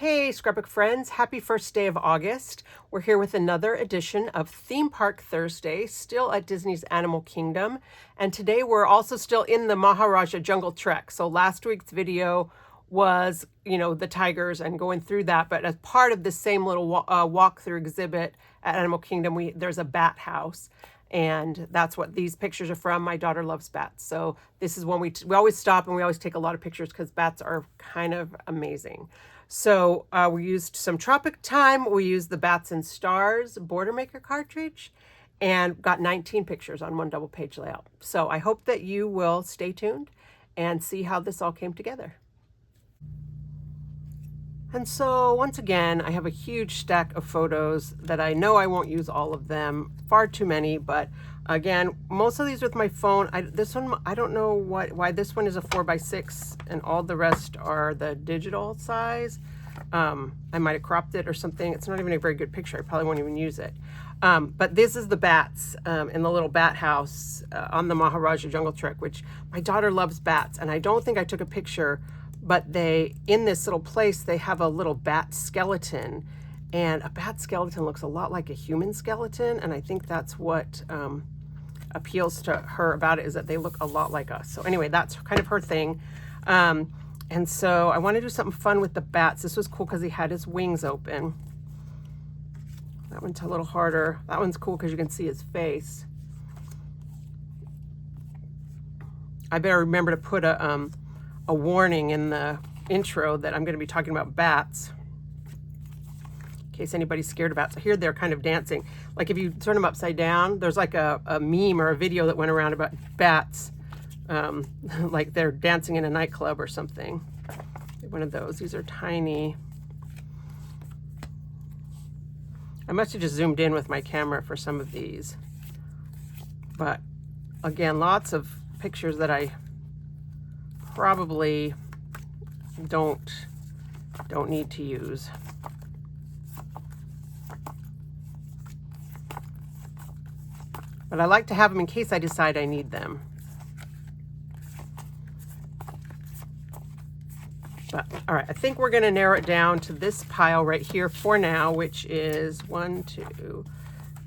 Hey, scrapbook friends, happy first day of August. We're here with another edition of Theme Park Thursday, still at Disney's Animal Kingdom. And today we're also still in the Maharajah Jungle Trek. So last week's video was, the tigers and going through that. But as part of the same little walkthrough exhibit at Animal Kingdom, there's a bat house. And that's what these pictures are from. My daughter loves bats. So this is when we always stop and we always take a lot of pictures because bats are kind of amazing. So we used some Tropic Time. We used the Bats and Stars Border Maker cartridge and got 19 pictures on one double page layout. So I hope that you will stay tuned and see how this all came together. And so once again, I have a huge stack of photos that I know I won't use all of them, far too many, but again, most of these with my phone. This one, I don't know why this one is a 4x6 and all the rest are the digital size. I might have cropped it or something. It's not even a very good picture. I probably won't even use it. But this is the bats in the little bat house on the Maharajah Jungle Trek, which my daughter loves bats. And I don't think I took a picture, but in this little place, they have a little bat skeleton. And a bat skeleton looks a lot like a human skeleton. And I think that's what appeals to her about it, is that they look a lot like us. So anyway, that's kind of her thing. And so I want to do something fun with the bats. This was cool because he had his wings open. That one's a little harder. That one's cool because you can see his face. I better remember to put a warning in the intro that I'm going to be talking about bats, in case anybody's scared of bats. So here they're kind of dancing. Like if you turn them upside down, there's like a meme or a video that went around about bats, like they're dancing in a nightclub or something. One of those. These are tiny. I must have just zoomed in with my camera for some of these. But again, lots of pictures that I probably don't need to use. But I like to have them in case I decide I need them. But, all right, I think we're going to narrow it down to this pile right here for now, which is 1, 2,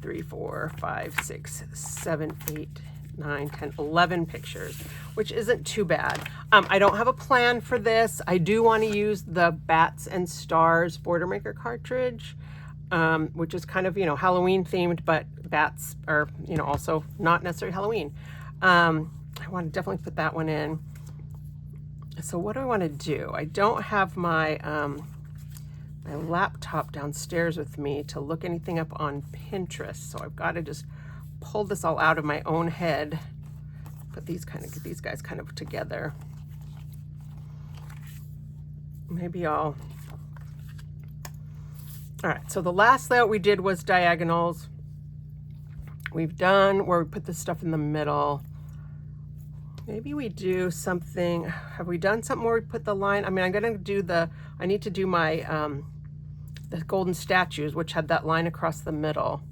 3, 4, 5, 6, 7, 8, 9, 10, 11 pictures, which isn't too bad. I don't have a plan for this. I do want to use the Bats and Stars Border Maker cartridge, which is kind of, Halloween themed, but bats are, also not necessarily Halloween. I want to definitely put that one in. So what do I want to do? I don't have my my laptop downstairs with me to look anything up on Pinterest, so I've got to just pull this all out of my own head. Put these guys kind of together. Maybe all right, so the last layout we did was diagonals. We've done where we put this stuff in the middle. Maybe we do something. Have we done something where we put the line? I mean, I need to do my, the golden statues, which had that line across the middle.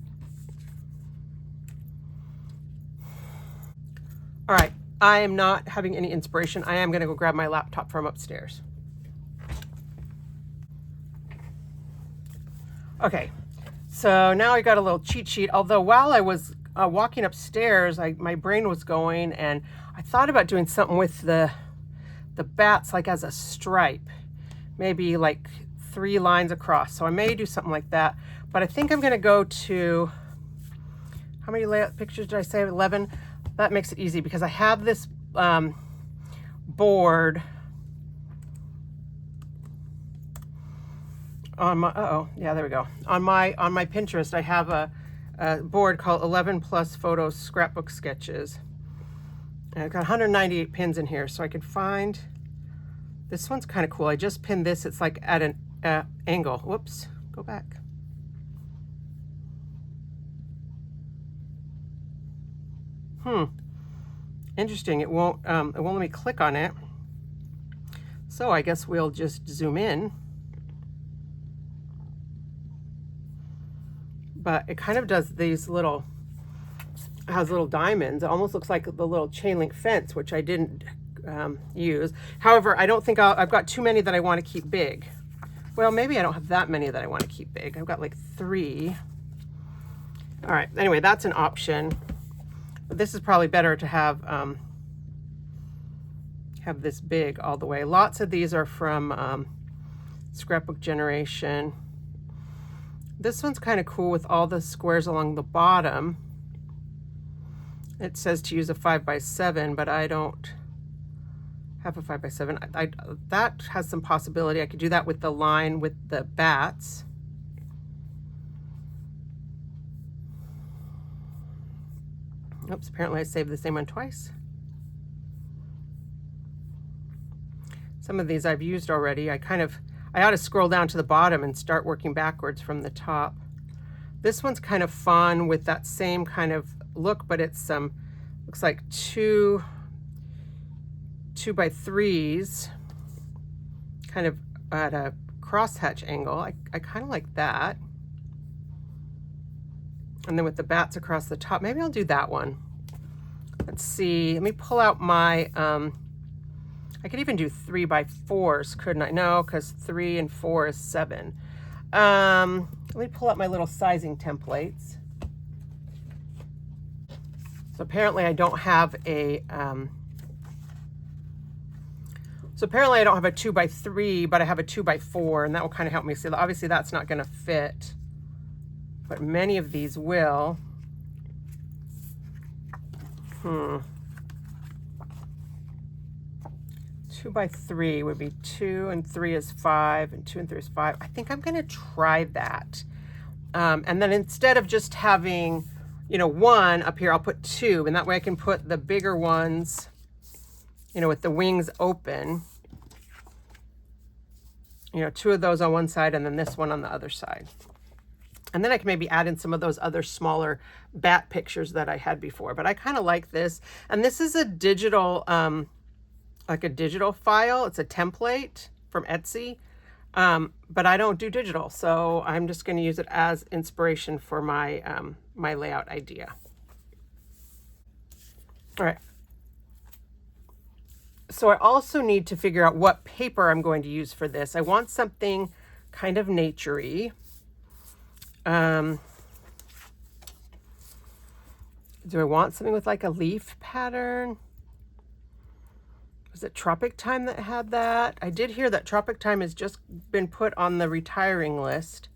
All right, I am not having any inspiration. I am going to go grab my laptop from upstairs. Okay, so now I got a little cheat sheet. Although while I was walking upstairs, my brain was going, and I thought about doing something with the bats, like as a stripe, maybe like 3 lines across. So I may do something like that, but I think I'm going to go to, how many layout pictures did I say? 11. That makes it easy because I have this board on my, yeah, there we go. On my Pinterest, I have a board called 11 Plus Photos Scrapbook Sketches. And I've got 198 pins in here, so I could find, this one's kind of cool. I just pinned this. It's like at an angle. Whoops, go back. Interesting. It won't let me click on it. So I guess we'll just zoom in. But it kind of does these little, has little diamonds. It almost looks like the little chain link fence, which I didn't use. However, I don't think I've got too many that I want to keep big. Well, maybe I don't have that many that I want to keep big. I've got like 3. All right, anyway, that's an option. But this is probably better to have this big all the way. Lots of these are from Scrapbook Generation. This one's kind of cool with all the squares along the bottom. It says to use a 5x7, but I don't have a 5x7. That has some possibility. I could do that with the line with the bats. Oops, apparently I saved the same one twice. Some of these I've used already. I ought to scroll down to the bottom and start working backwards from the top. This one's kind of fun with that same kind of look, but it's looks like 2 2x3s, kind of at a crosshatch angle. I kind of like that. And then with the bats across the top, maybe I'll do that one. Let's see, let me pull out my, I could even do 3x4s, couldn't I? No, because 3 and 4 is 7. Let me pull out my little sizing templates. So apparently I don't have a, so apparently I don't have a 2x3, but I have a 2x4, and that will kind of help me. So obviously that's not going to fit, but many of these will. 2x3 would be 2 and 3 is 5, and 2 and 3 is 5. I think I'm going to try that. And then instead of just having, you know, 1 up here, I'll put 2, and that way I can put the bigger ones, you know, with the wings open. You know, 2 of those on one side and then this one on the other side. And then I can maybe add in some of those other smaller bat pictures that I had before. But I kind of like this. And this is a digital, like a digital file. It's a template from Etsy. But I don't do digital. So I'm just going to use it as inspiration for my, my layout idea. All right. So I also need to figure out what paper I'm going to use for this. I want something kind of nature-y. Do I want something with like a leaf pattern? Was it Tropic Time that had that? I did hear that Tropic Time has just been put on the retiring list.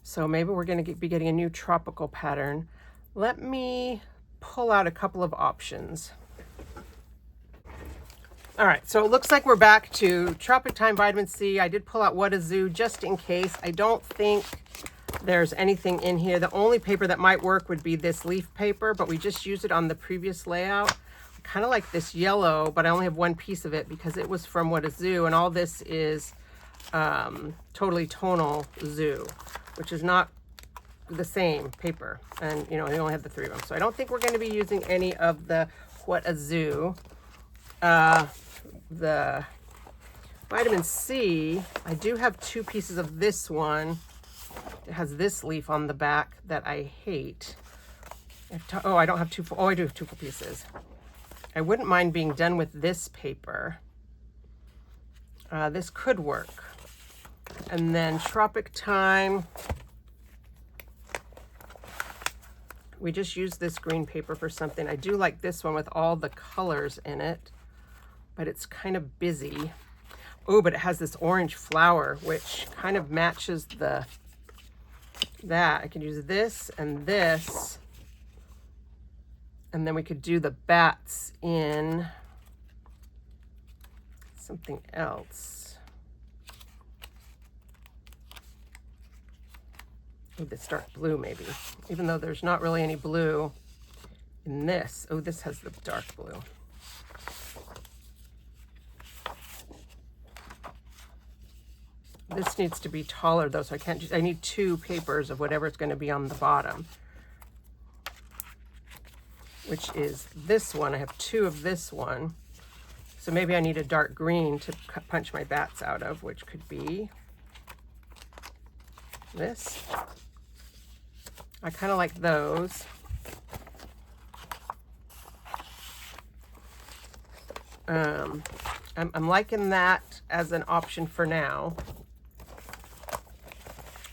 So maybe we're going to be getting a new tropical pattern. Let me pull out a couple of options. All right, so it looks like we're back to Tropic Time Vitamin C. I did pull out What a Zoo just in case. I don't think there's anything in here. The only paper that might work would be this leaf paper, but we just used it on the previous layout. I kind of like this yellow, but I only have one piece of it because it was from What a Zoo, and all this is Totally Tonal Zoo, which is not the same paper. And, you know, they only have the 3 of them. So I don't think we're going to be using any of the What a Zoo. The vitamin C, I do have 2 pieces of this one. It has this leaf on the back that I hate. Oh, I don't have 2 full, oh, I do have 2 full pieces. I wouldn't mind being done with this paper. This could work. And then Tropic Time. We just used this green paper for something. I do like this one with all the colors in it, but it's kind of busy. Oh, but it has this orange flower, which kind of matches that. I could use this, and then we could do the bats in something else. Oh, this dark blue maybe, even though there's not really any blue in this. Oh, this has the dark blue. This needs to be taller though, so I need 2 papers of whatever's going to be on the bottom, which is this one. I have 2 of this one. So maybe I need a dark green to punch my bats out of, which could be this. I kind of like those. I'm liking that as an option for now.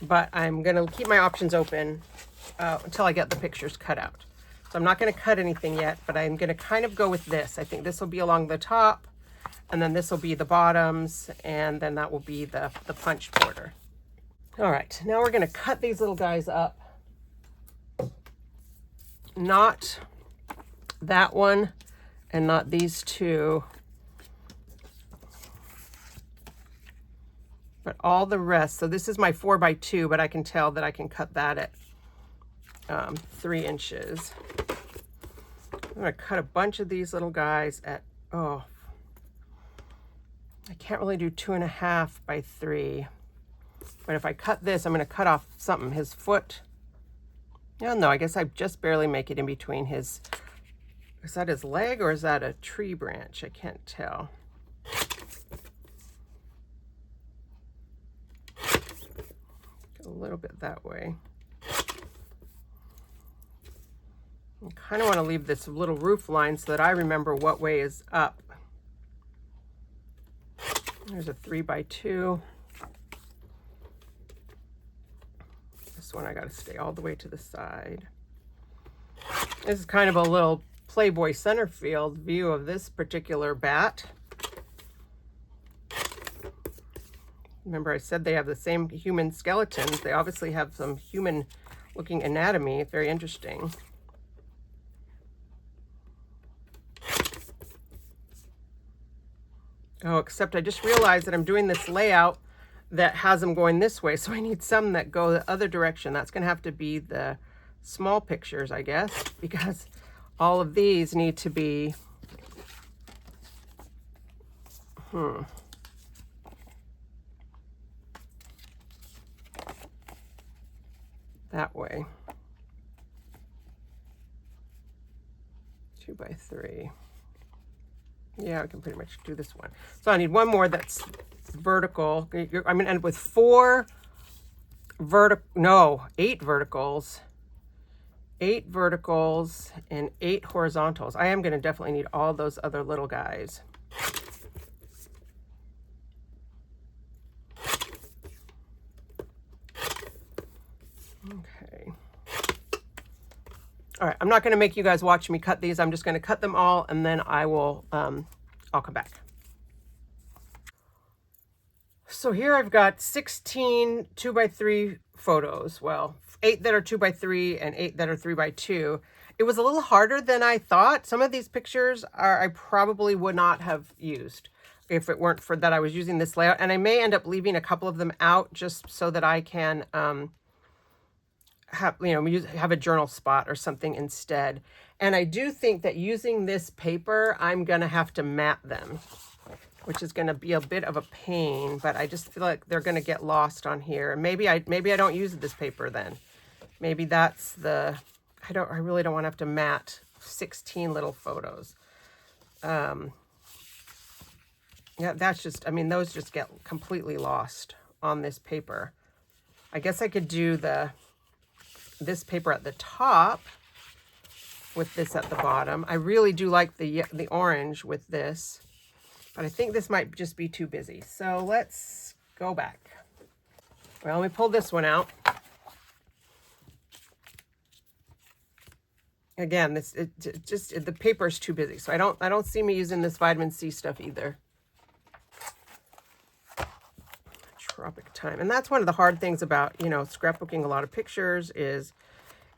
but I'm going to keep my options open until I get the pictures cut out. So I'm not going to cut anything yet, but I'm going to kind of go with this. I think this will be along the top, and then this will be the bottoms, and then that will be the punched border. All right, now we're going to cut these little guys up. Not that one and not these two, but all the rest. So this is my 4x2, but I can tell that I can cut that at 3 inches. I'm going to cut a bunch of these little guys at, I can't really do 2.5 by 3. But if I cut this, I'm going to cut off something, his foot. No, I guess I just barely make it in between his, is that his leg or is that a tree branch? I can't tell. A little bit that way. I kind of want to leave this little roof line so that I remember what way is up. There's a 3x2. This one I got to stay all the way to the side. This is kind of a little Playboy Centerfield view of this particular bat. Remember I said they have the same human skeletons. They obviously have some human looking anatomy. Very interesting. Oh, except I just realized that I'm doing this layout that has them going this way, so I need some that go the other direction. That's going to have to be the small pictures, I guess, because all of these need to be that way. 2x3. Yeah, I can pretty much do this one. So I need one more that's vertical. I'm going to end with 8 verticals. 8 verticals and 8 horizontals. I am going to definitely need all those other little guys. Okay. All right, I'm not going to make you guys watch me cut these. I'm just going to cut them all, and then I will, I'll come back. So here I've got 16 2x3 photos. Well, 8 that are 2x3 and 8 that are 3x2. It was a little harder than I thought. Some of these pictures I probably would not have used if it weren't for that I was using this layout. And I may end up leaving a couple of them out just so that I can have a journal spot or something instead. And I do think that using this paper, I'm going to have to mat them, which is going to be a bit of a pain, but I just feel like they're going to get lost on here. Maybe I don't use this paper then. Maybe that's the, I really don't want to have to mat 16 little photos. Yeah, that's just, those just get completely lost on this paper. I guess I could do this paper at the top with this at the bottom. I really do like the orange with this, but I think this might just be too busy. So let's go back. Well, let me pull this one out. Again, the paper is too busy, so I don't see me using this vitamin C stuff either. Tropic time, and that's one of the hard things about scrapbooking a lot of pictures is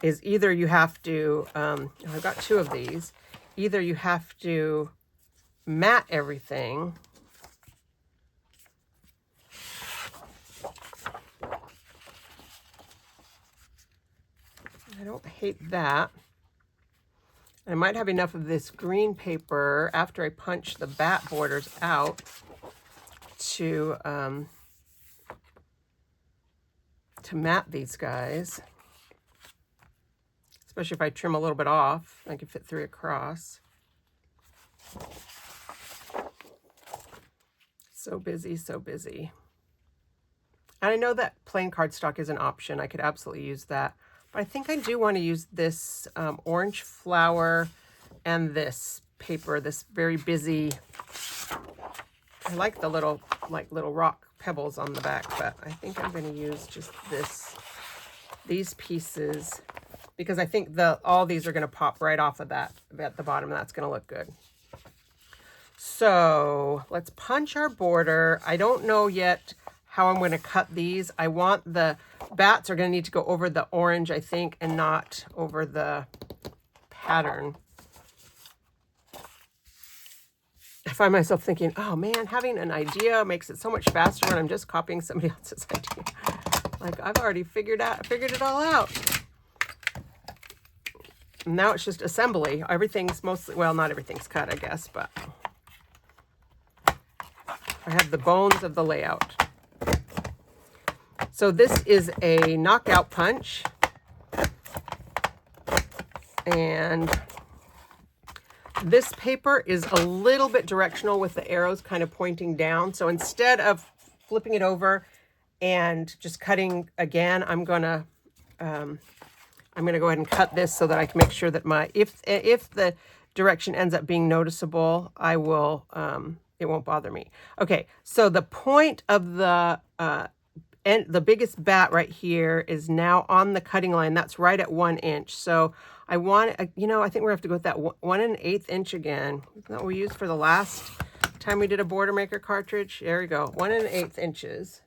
either you have to I've got 2 of these. Either you have to mat everything, I don't hate that. I might have enough of this green paper after I punch the bat borders out to mat these guys. Especially if I trim a little bit off, I can fit 3 across. So busy, so busy. And I know that plain cardstock is an option. I could absolutely use that. But I think I do want to use this orange flower and this paper, this very busy. I like the little rock pebbles on the back, but I think I'm going to use just these pieces, because I think all these are going to pop right off of that at the bottom. That's going to look good. So let's punch our border. I don't know yet how I'm going to cut these. I want the bats are going to need to go over the orange, I think, and not over the pattern. I find myself thinking, oh man, having an idea makes it so much faster when I'm just copying somebody else's idea. Like, I've already figured it all out. Now it's just assembly. Everything's mostly, well, not everything's cut, I guess, but I have the bones of the layout. So this is a knockout punch. And this paper is a little bit directional with the arrows kind of pointing down. So instead of flipping it over and just cutting again, I'm gonna go ahead and cut this so that I can make sure that if the direction ends up being noticeable, I will it won't bother me. Okay, so the point of the biggest bat right here is now on the cutting line. That's right at 1 inch. So I want, I think we're gonna have to go with that 1 1/8 inch again. Isn't that what we used for the last time we did a border maker cartridge? There we go, 1 1/8 inches.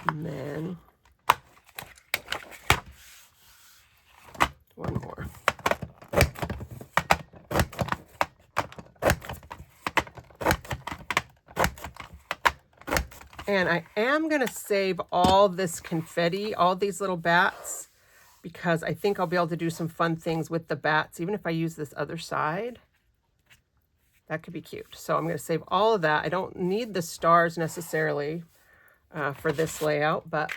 And then one more. And I am going to save all this confetti, all these little bats, because I think I'll be able to do some fun things with the bats, even if I use this other side. That could be cute. So I'm going to save all of that. I don't need the stars necessarily for this layout, but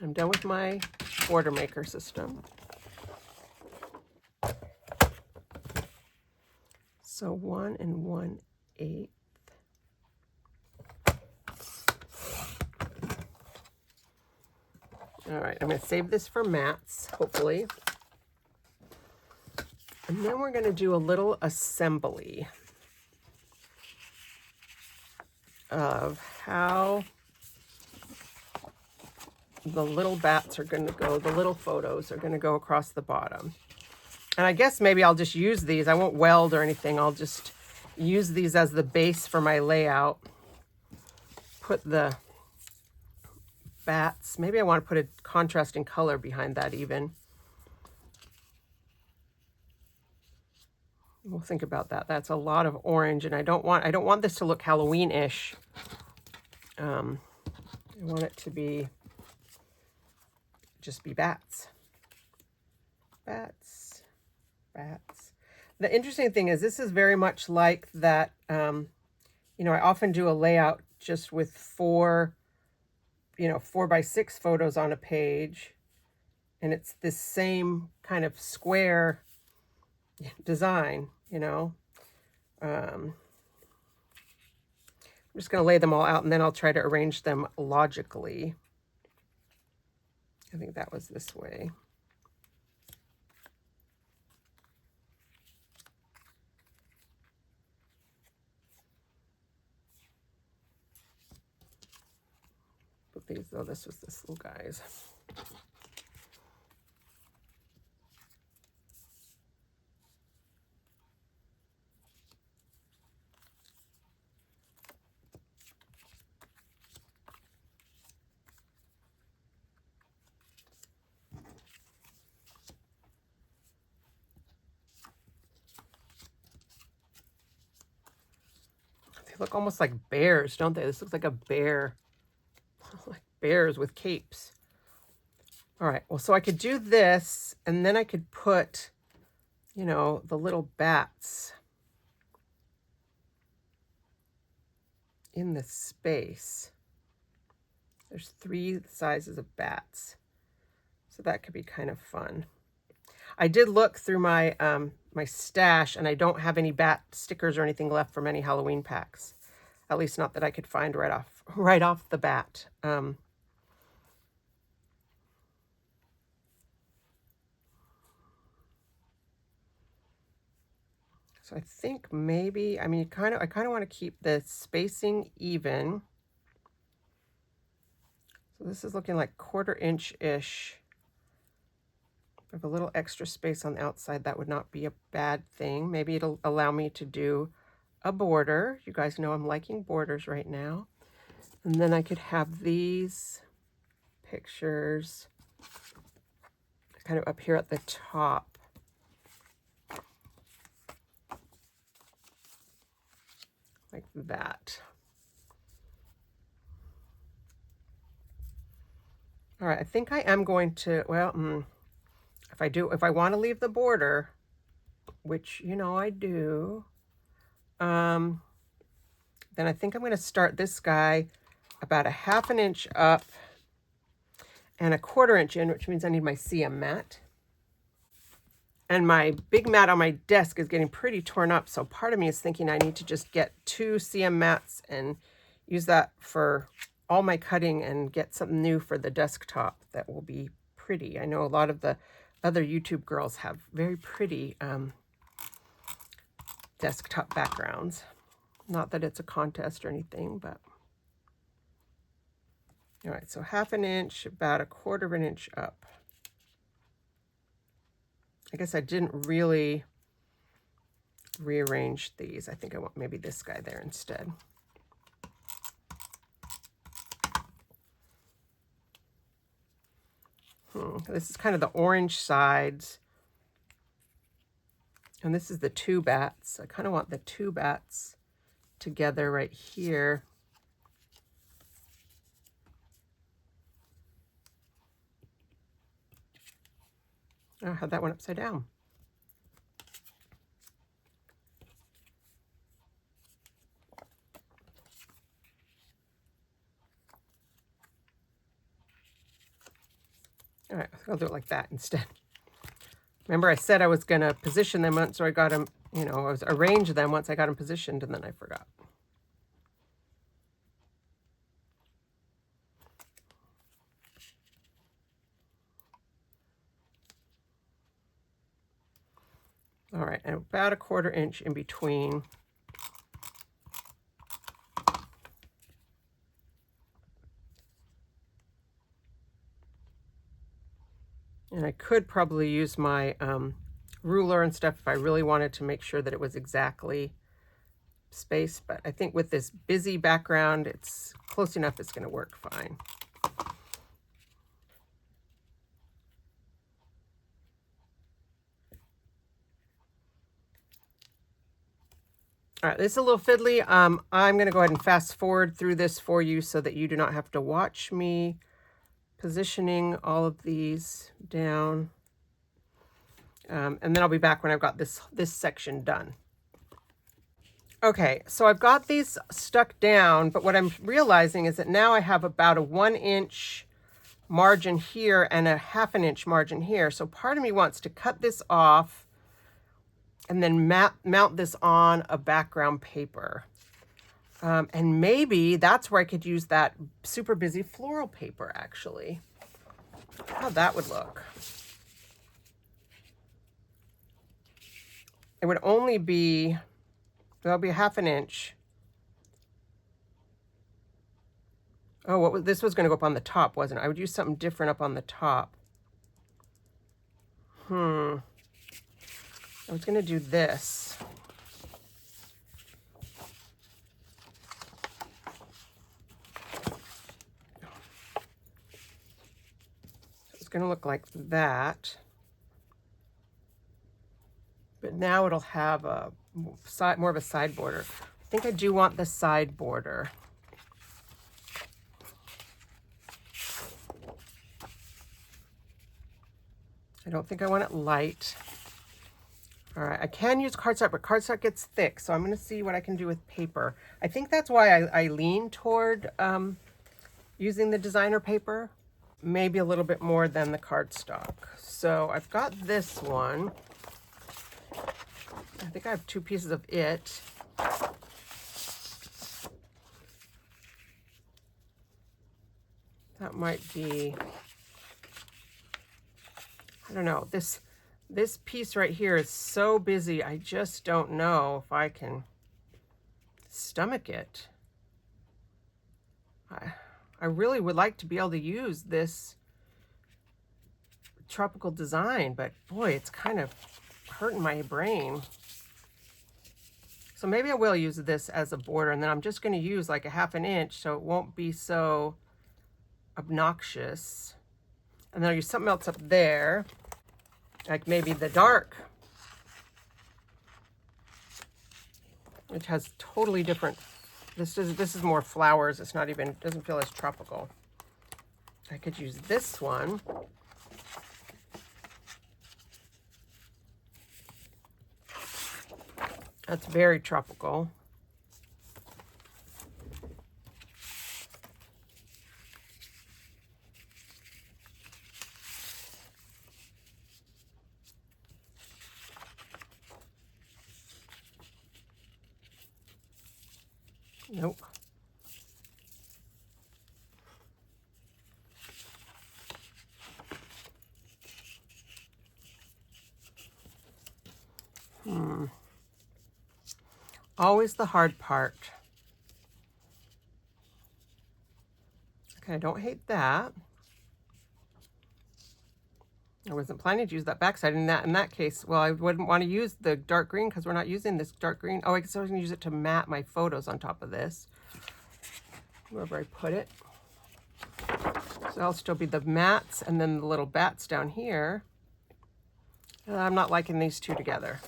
I'm done with my border maker system. So 1 1/8. All right, I'm going to save this for mats, hopefully. And then we're going to do a little assembly of how the little bats are going to go, the little photos are going to go across the bottom. And I guess maybe I'll just use these. I won't weld or anything. I'll just use these as the base for my layout. Put the bats. Maybe I want to put a contrasting color behind that even. We'll think about that. That's a lot of orange, and I don't want this to look Halloween-ish. I want it to just be bats. Bats. Bats. The interesting thing is this is very much like that, I often do a layout just with 4x6 photos on a page, and it's this same kind of square design, I'm just going to lay them all out, and then I'll try to arrange them logically. I think that was this way. But these, though, this was this little guys. They look almost like bears, don't they? This looks like a bear. Like bears with capes. All right, well, so I could do this, and then I could put, the little bats in the space. There's 3 sizes of bats, so that could be kind of fun. I did look through my my stash, and I don't have any bat stickers or anything left from any Halloween packs. At least not that I could find right off the bat. So I think maybe, I mean, I kind of want to keep the spacing even. So this is looking like 1/4 inch-ish. If I have a little extra space on the outside, that would not be a bad thing. Maybe it'll allow me to do a border. You guys know I'm liking borders right now. And then I could have these pictures kind of up here at the top. Like that. All right, I think I am going to, well, if I want to leave the border, which, you know, I do, then I think I'm going to start this guy about 1/2 inch up and 1/4 inch in, which means I need my CM mat. And my big mat on my desk is getting pretty torn up, so part of me is thinking I need to just get 2 CM mats and use that for all my cutting and get something new for the desktop that will be pretty. I know a lot of the other YouTube girls have very pretty desktop backgrounds. Not that it's a contest or anything, but... All right, so 1/2 inch, about 1/4 inch up. I guess I didn't really rearrange these. I think I want maybe this guy there instead. This is kind of the orange sides. And this is the 2 bats. I kind of want the 2 bats together right here. Oh, I had that one upside down. All right, I'll do it like that instead. Remember I said I was going to position them once I got them, you know, I was arrange them once I got them positioned, and then I forgot. All right, and about 1/4 inch in between. And I could probably use my ruler and stuff if I really wanted to make sure that it was exactly spaced. But I think with this busy background, it's close enough, it's going to work fine. All right, this is a little fiddly. I'm going to go ahead and fast forward through this for you so that you do not have to watch me positioning all of these down. And then I'll be back when I've got this section done. Okay, so I've got these stuck down, but what I'm realizing is that now I have about a 1 inch margin here and a 1/2 inch margin here. So part of me wants to cut this off and then mount this on a background paper. And maybe that's where I could use that super busy floral paper, actually. How that would look. It would only be, that'll be a 1/2 inch. Oh, this was going to go up on the top, wasn't it? I would use something different up on the top. I was going to do this. It's going to look like that. But now it'll have a more of a side border. I think I do want the side border. I don't think I want it light. All right, I can use cardstock, but cardstock gets thick, so I'm going to see what I can do with paper. I think that's why I lean toward using the designer paper, maybe a little bit more than the cardstock. So I've got this one. I think I have 2 pieces of it. That might be, I don't know, this This piece right here is so busy, I just don't know if I can stomach it. I really would like to be able to use this tropical design, but boy, it's kind of hurting my brain. So maybe I will use this as a border, and then I'm just going to use like a 1/2 inch so it won't be so obnoxious. And then I'll use something else up there, like maybe the dark, which has totally different. This is more flowers. It's not even, doesn't feel as tropical. I could use this one. That's very tropical. Nope. Always the hard part. Okay, I don't hate that. I wasn't planning to use that backside. In that case, well, I wouldn't want to use the dark green because we're not using this dark green. Oh, I guess I was going to use it to mat my photos on top of this, wherever I put it. So that'll still be the mats and then the little bats down here. I'm not liking these two together.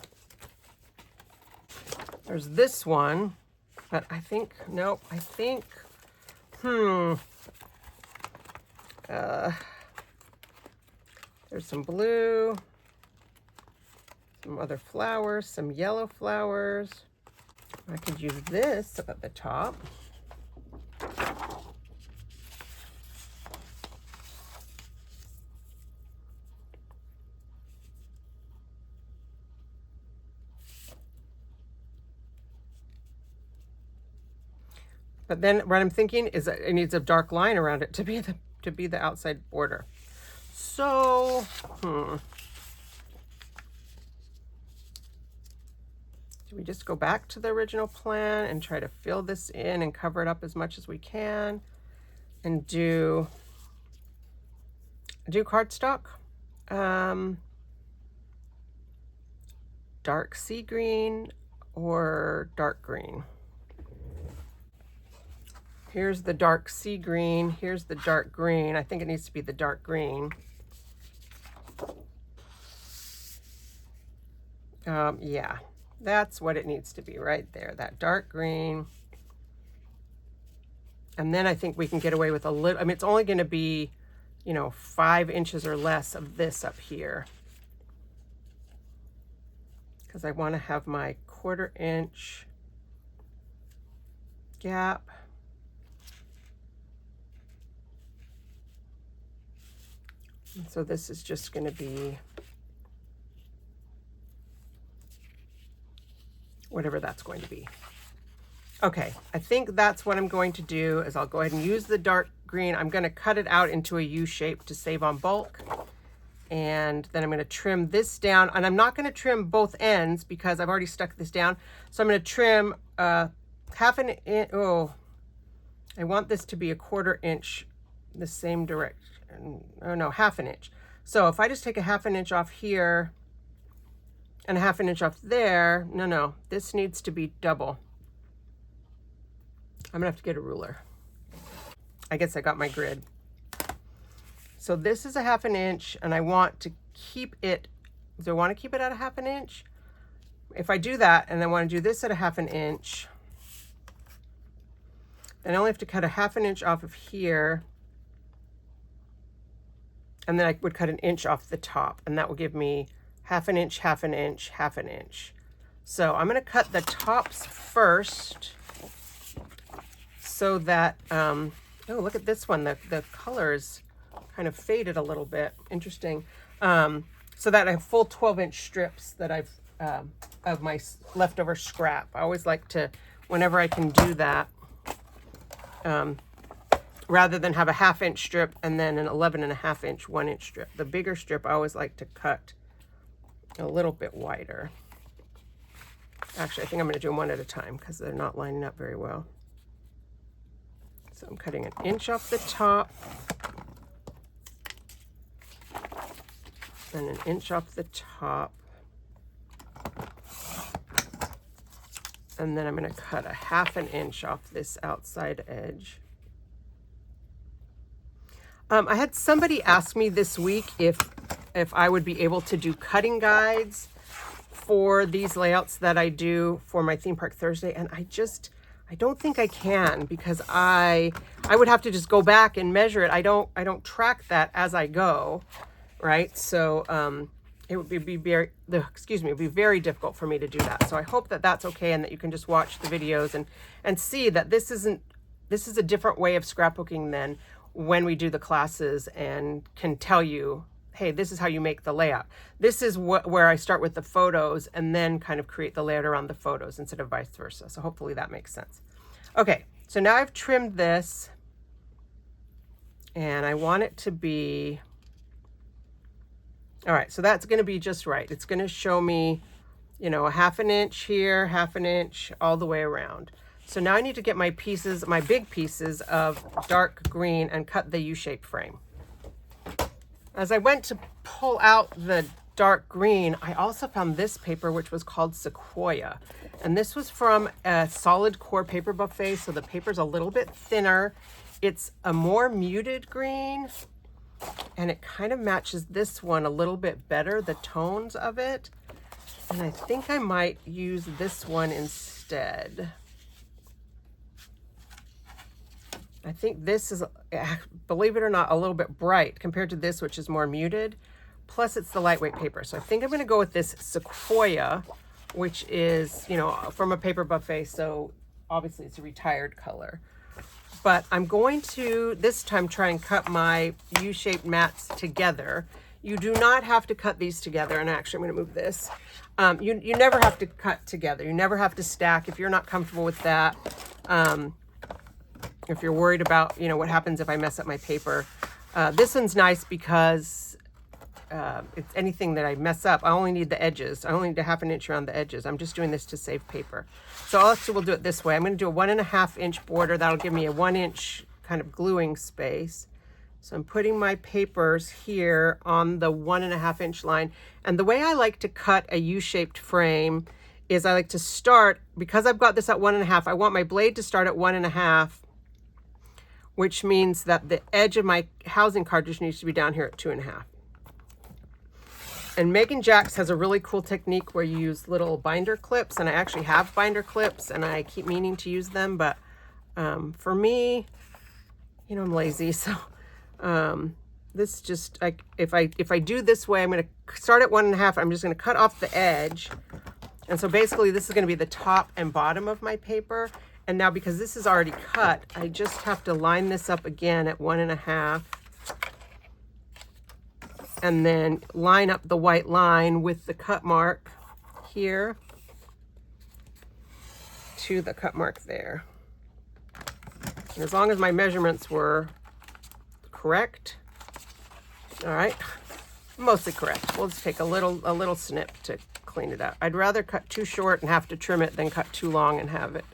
There's this one, but I think, nope, I think, there's some blue, some other flowers, some yellow flowers. I could use this up at the top. But then what I'm thinking is that it needs a dark line around it to be the outside border. So, do we just go back to the original plan and try to fill this in and cover it up as much as we can and do cardstock? Dark sea green or dark green? Here's the dark sea green. Here's the dark green. I think it needs to be the dark green. Yeah, that's what it needs to be right there, that dark green. And then I think we can get away with a little, I mean, it's only going to be, 5 inches or less of this up here. Because I want to have my 1/4 inch gap. And so this is just going to be whatever that's going to be. Okay, I think that's what I'm going to do is I'll go ahead and use the dark green. I'm going to cut it out into a U shape to save on bulk. And then I'm going to trim this down. And I'm not going to trim both ends because I've already stuck this down. So I'm going to trim 1/2 inch. Oh, I want this to be a 1/4 inch the same direction. Oh no, 1/2 inch. So if I just take a 1/2 inch off here and a 1/2 inch off there, no, this needs to be double. I'm gonna have to get a ruler. I guess I got my grid. So this is a 1/2 inch and I want to keep it, do I want to keep it at a 1/2 inch? If I do that and I want to do this at a 1/2 inch, then I only have to cut a 1/2 inch off of here. And then I would cut 1 inch off the top, and that will give me 1/2 inch, 1/2 inch, 1/2 inch. So I'm going to cut the tops first so that, oh, look at this one. The color is kind of faded a little bit. Interesting. So that I have full 12-inch strips that I've, of my leftover scrap. I always like to, whenever I can do that, rather than have a 1/2 inch strip and then an 11.5 inch 1 inch strip. The bigger strip I always like to cut a little bit wider. Actually, I think I'm going to do them one at a time because they're not lining up very well. So I'm cutting 1 inch off the top and 1 inch off the top. And then I'm going to cut a 1/2 inch off this outside edge. I had somebody ask me this week if I would be able to do cutting guides for these layouts that I do for my Theme Park Thursday, and I don't think I can, because I would have to just go back and measure it. I don't track that as I go, right? So it would be very, excuse me, it would be very difficult for me to do that. So I hope that that's okay, and that you can just watch the videos and see that this is a different way of scrapbooking than when we do the classes, and can tell you, hey, this is how you make the layout. This is where I start with the photos and then kind of create the layout around the photos instead of vice versa. So hopefully that makes sense. Okay, so now I've trimmed this, and I want it to be, all right, so that's going to be just right. It's going to show me, you know, a 1/2 inch here, 1/2 inch all the way around. So now I need to get my pieces, my big pieces of dark green, and cut the U-shaped frame. As I went to pull out the dark green, I also found this paper, which was called Sequoia. And this was from a Solid Core Paper Buffet, so the paper's a little bit thinner. It's a more muted green, and it kind of matches this one a little bit better, the tones of it. And I think I might use this one instead. I think this is, believe it or not, a little bit bright compared to this, which is more muted. Plus it's the lightweight paper. So I think I'm going to go with this Sequoia, which is, you know, from a Paper Buffet. So obviously it's a retired color. But I'm going to, this time, try and cut my U-shaped mats together. You do not have to cut these together. And actually, I'm going to move this. You never have to cut together. You never have to stack if you're not comfortable with that. If you're worried about, you know, what happens if I mess up my paper. This one's nice because it's anything that I mess up, I only need the edges. I only need a 1/2 inch around the edges. I'm just doing this to save paper. So we'll do it this way. I'm going to do a 1.5 inch border. That'll give me a 1 inch kind of gluing space. So I'm putting my papers here on the 1.5 inch line. And the way I like to cut a U-shaped frame is I like to start, because I've got this at 1.5, I want my blade to start at 1.5, which means that the edge of my housing cartridge needs to be down here at 2.5. And Megan Jacks has a really cool technique where you use little binder clips, and I actually have binder clips, and I keep meaning to use them, but for me, you know, I'm lazy, so this just, if I do this way, I'm going to start at 1.5. I'm just going to cut off the edge, and so basically this is going to be the top and bottom of my paper. And now, because this is already cut, I just have to line this up again at 1.5. And then line up the white line with the cut mark here to the cut mark there. And as long as my measurements were correct, all right, mostly correct. We'll just take a little snip to clean it up. I'd rather cut too short and have to trim it than cut too long and have it,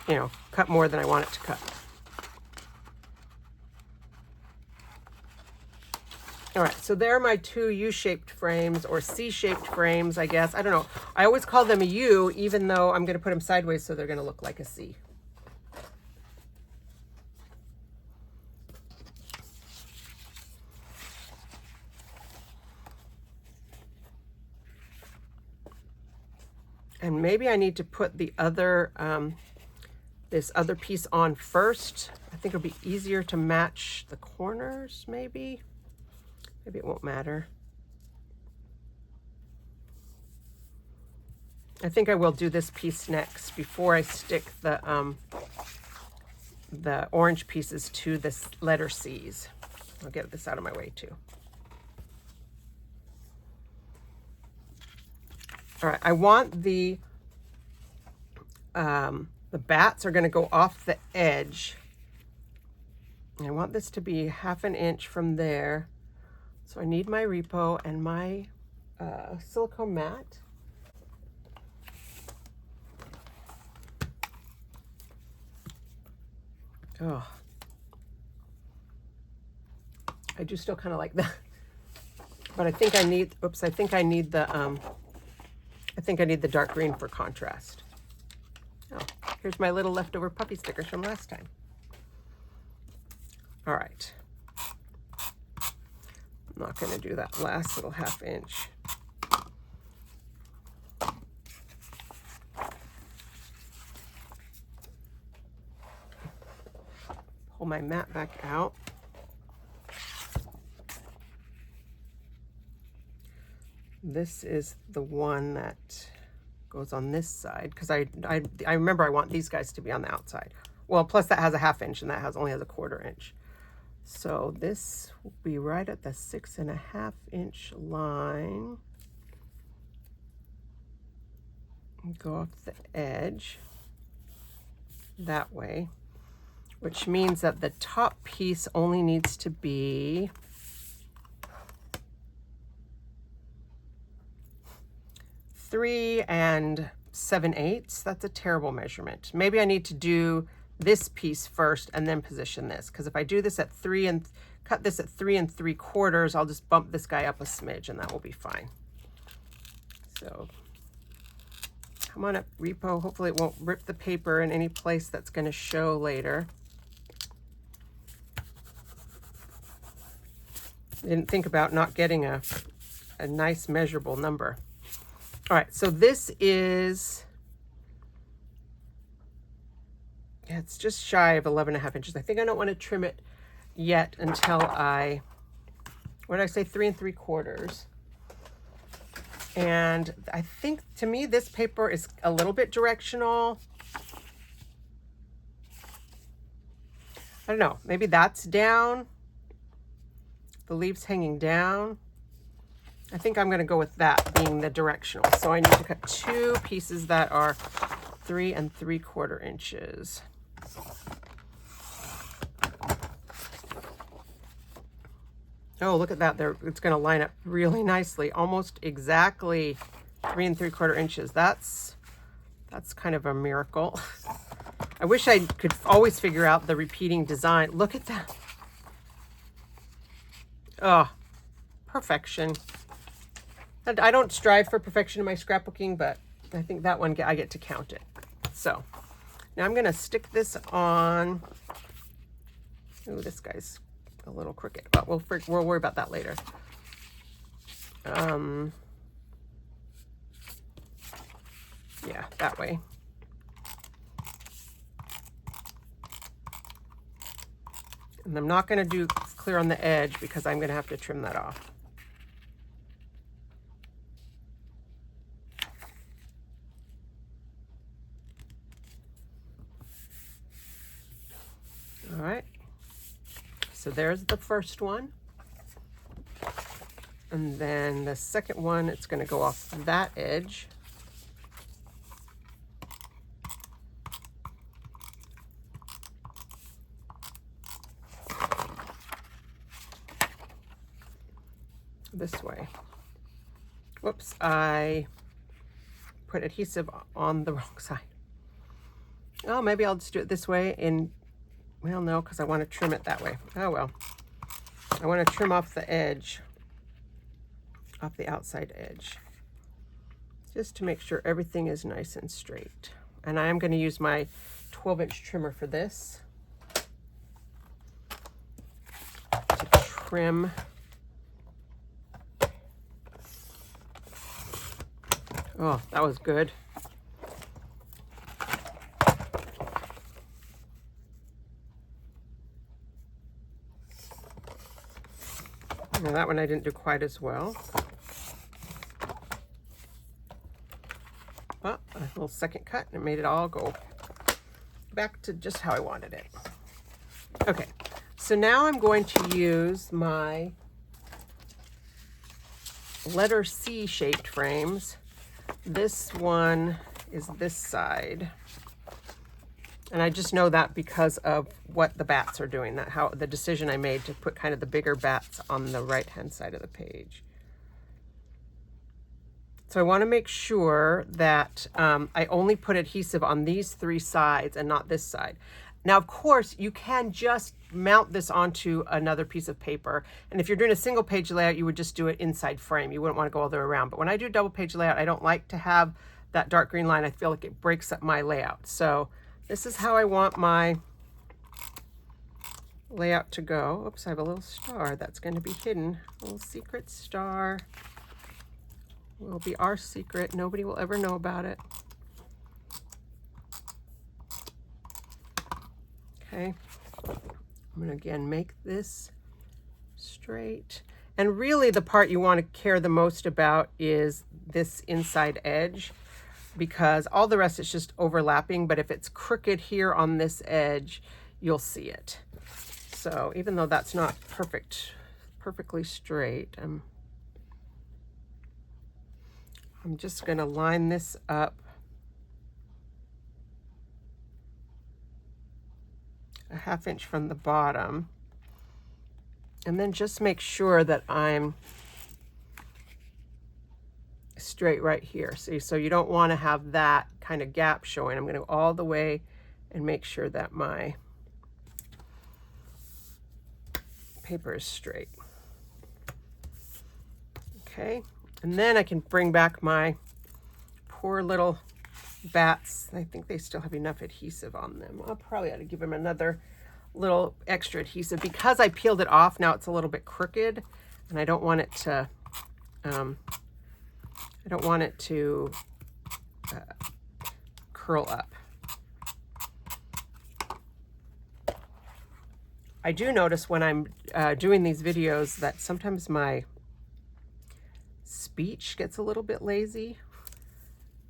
you know, cut more than I want it to cut. All right, so there are my two U-shaped frames, or C-shaped frames, I guess. I don't know. I always call them a U, even though I'm going to put them sideways, so they're going to look like a C. And maybe I need to put the other, this other piece on first. I think it'll be easier to match the corners, maybe. Maybe it won't matter. I think I will do this piece next before I stick the orange pieces to this letter C's. I'll get this out of my way too. All right, I want the bats are going to go off the edge. I want this to be 1/2 inch from there. So I need my repo and my silicone mat. Oh, I do still kind of like that, but I think I need, oops, I think I need the dark green for contrast. Oh, here's my little leftover puppy stickers from last time. All right. I'm not going to do that last little 1/2 inch. Pull my mat back out. This is the one that goes on this side because I remember I want these guys to be on the outside. Well, plus that has a 1/2 inch and that only has a 1/4 inch. So this will be right at the 6.5 inch line. Go off the edge that way, which means that the top piece only needs to be 3 7/8. That's a terrible measurement. Maybe I need to do this piece first and then position this, because if I do this at 3 and cut this at 3 3/4, I'll just bump this guy up a smidge and that will be fine. So come on up, repo. Hopefully it won't rip the paper in any place that's going to show later. Didn't think about not getting a nice measurable number. All right, so this is, yeah, it's just shy of 11.5 inches. I think I don't want to trim it yet until what did I say, 3 3/4. And I think, to me, this paper is a little bit directional. I don't know, maybe that's down. The leaves hanging down. I think I'm going to go with that being the directional. So I need to cut 2 pieces that are 3 3/4 inches. Oh, look at that. There, it's going to line up really nicely. Almost exactly 3 3/4 inches. That's kind of a miracle. I wish I could always figure out the repeating design. Look at that. Oh, perfection. And I don't strive for perfection in my scrapbooking, but I think that one I get to count it. So now I'm going to stick this on. Ooh, this guy's a little crooked, but we'll worry about that later. Yeah, that way. And I'm not going to do clear on the edge because I'm going to have to trim that off. All right. So there's the first one. And then the second one, it's going to go off that edge. This way. Whoops, I put adhesive on the wrong side. Oh, maybe I'll just do it this way in, well, no, because I want to trim it that way. Oh, well. I want to trim off the edge, off the outside edge, just to make sure everything is nice and straight. And I am going to use my 12-inch trimmer for this to trim. Oh, that was good. Now that one I didn't do quite as well. Well, a little second cut and it made it all go back to just how I wanted it. Okay, so now I'm going to use my letter C shaped frames. This one is this side. And I just know that because of what the bats are doing, that how the decision I made to put kind of the bigger bats on the right-hand side of the page. So I want to make sure that I only put adhesive on these 3 sides and not this side. Now, of course, you can just mount this onto another piece of paper. And if you're doing a single page layout, you would just do it inside frame. You wouldn't want to go all the way around. But when I do double page layout, I don't like to have that dark green line. I feel like it breaks up my layout. So this is how I want my layout to go. Oops, I have a little star that's going to be hidden. A little secret star. Will be our secret. Nobody will ever know about it. Okay. I'm going to again make this straight. And really the part you want to care the most about is this inside edge, because all the rest is just overlapping. But if it's crooked here on this edge, you'll see it. So even though that's not perfectly straight, I'm just going to line this up a ½ inch from the bottom, and then just make sure that I'm straight right here. See, so you don't want to have that kind of gap showing. I'm going to go all the way and make sure that my paper is straight. Okay, and then I can bring back my poor little bats. I think they still have enough adhesive on them. I'll probably ought to give them another little extra adhesive because I peeled it off. Now it's a little bit crooked, and I don't want it to curl up. I do notice when I'm doing these videos that sometimes my speech gets a little bit lazy.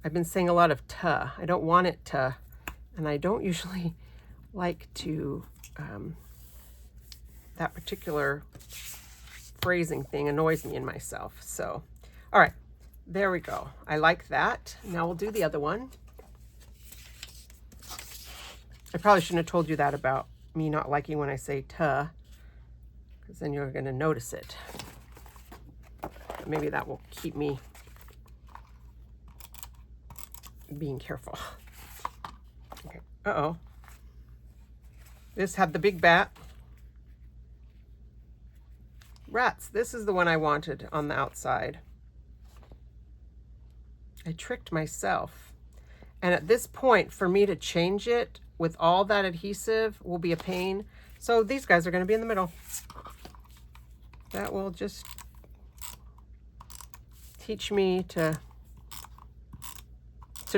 I've been saying a lot of "tuh." I don't want it to, and I don't usually like to, that particular phrasing thing annoys me in myself. So, all right, there we go. I like that. Now we'll do the other one. I probably shouldn't have told you that about me not liking when I say "tuh," because then you're going to notice it. Maybe that will keep me being careful. Okay. Uh-oh. This had the big bat. Rats. This is the one I wanted on the outside. I tricked myself. And at this point, for me to change it with all that adhesive will be a pain. So these guys are going to be in the middle. That will just teach me to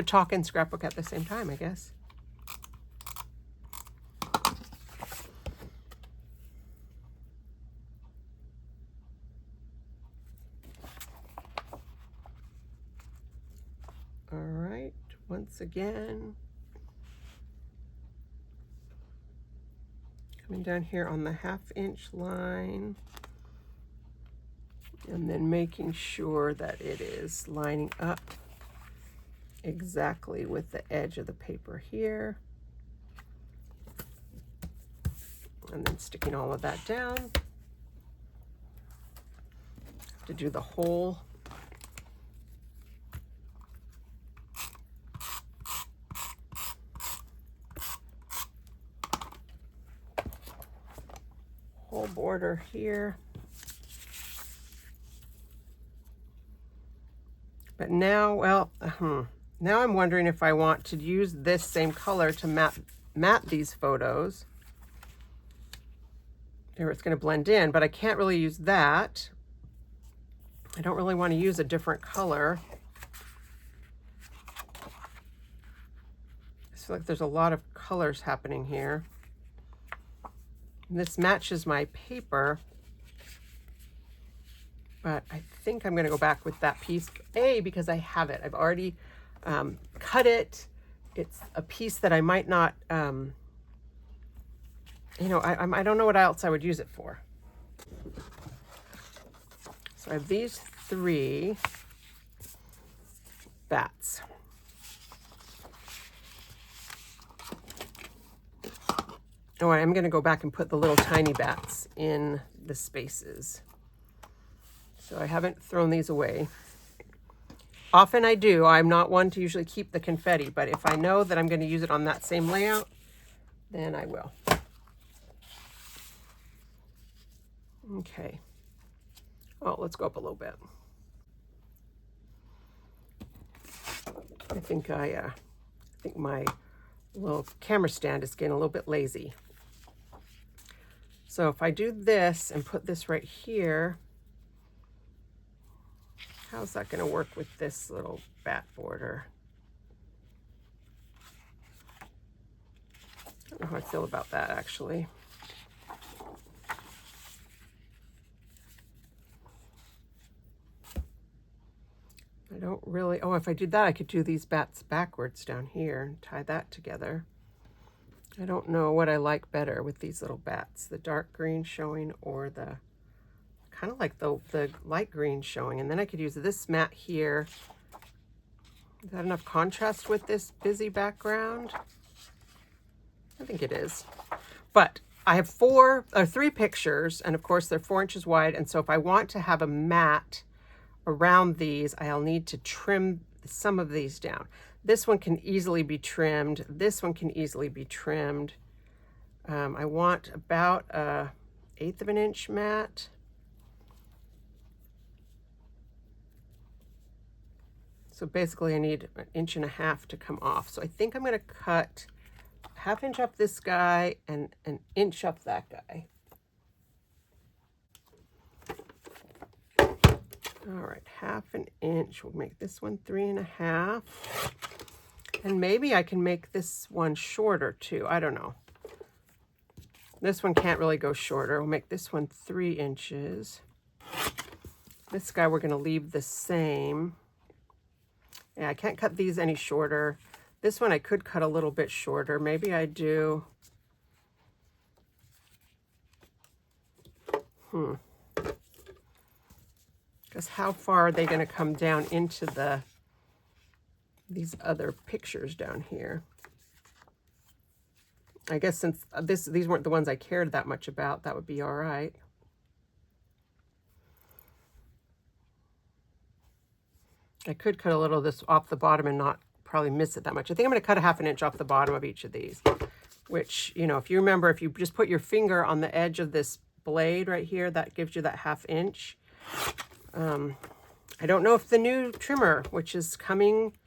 talk and scrapbook at the same time, I guess. All right, once again, coming down here on the ½ inch line, and then making sure that it is lining up exactly with the edge of the paper here, and then sticking all of that down. To do the whole border here. But now, well, now I'm wondering if I want to use this same color to matte these photos. There, it's going to blend in, but I can't really use that. I don't really want to use a different color. I feel like there's a lot of colors happening here. And this matches my paper, but I think I'm going to go back with that piece, because I have it. I've already cut it. It's a piece that I might not, you know, I don't know what else I would use it for. So I have these 3 bats. Oh, I'm going to go back and put the little tiny bats in the spaces. So I haven't thrown these away. Often I do. I'm not one to usually keep the confetti, but if I know that I'm going to use it on that same layout, then I will. Okay. Oh, let's go up a little bit. I think my little camera stand is getting a little bit lazy. So if I do this and put this right here, how's that going to work with this little bat border? I don't know how I feel about that, actually. I don't really, oh, if I did that, I could do these bats backwards down here and tie that together. I don't know what I like better with these little bats, the dark green showing or the kind of like the light green showing. And then I could use this mat here. Is that enough contrast with this busy background? I think it is. But I have 3 pictures, and of course they're 4 inches wide. And so if I want to have a mat around these, I'll need to trim some of these down. This one can easily be trimmed. This one can easily be trimmed. I want about 1/8 of an inch mat. So basically I need 1.5 inches to come off. So I think I'm going to cut 1/2 inch up this guy and 1 inch up that guy. All right, 1/2 inch. We'll make this one 3.5. And maybe I can make this one shorter too. I don't know. This one can't really go shorter. We'll make this one 3 inches. This guy we're going to leave the same. Yeah, I can't cut these any shorter. This one I could cut a little bit shorter. Maybe I do. Because how far are they going to come down into these other pictures down here? I guess since these weren't the ones I cared that much about, that would be all right. I could cut a little of this off the bottom and not probably miss it that much. I think I'm going to cut 1/2 inch off the bottom of each of these, which, you know, if you remember, if you just put your finger on the edge of this blade right here, that gives you that 1/2 inch. I don't know if the new trimmer, which is coming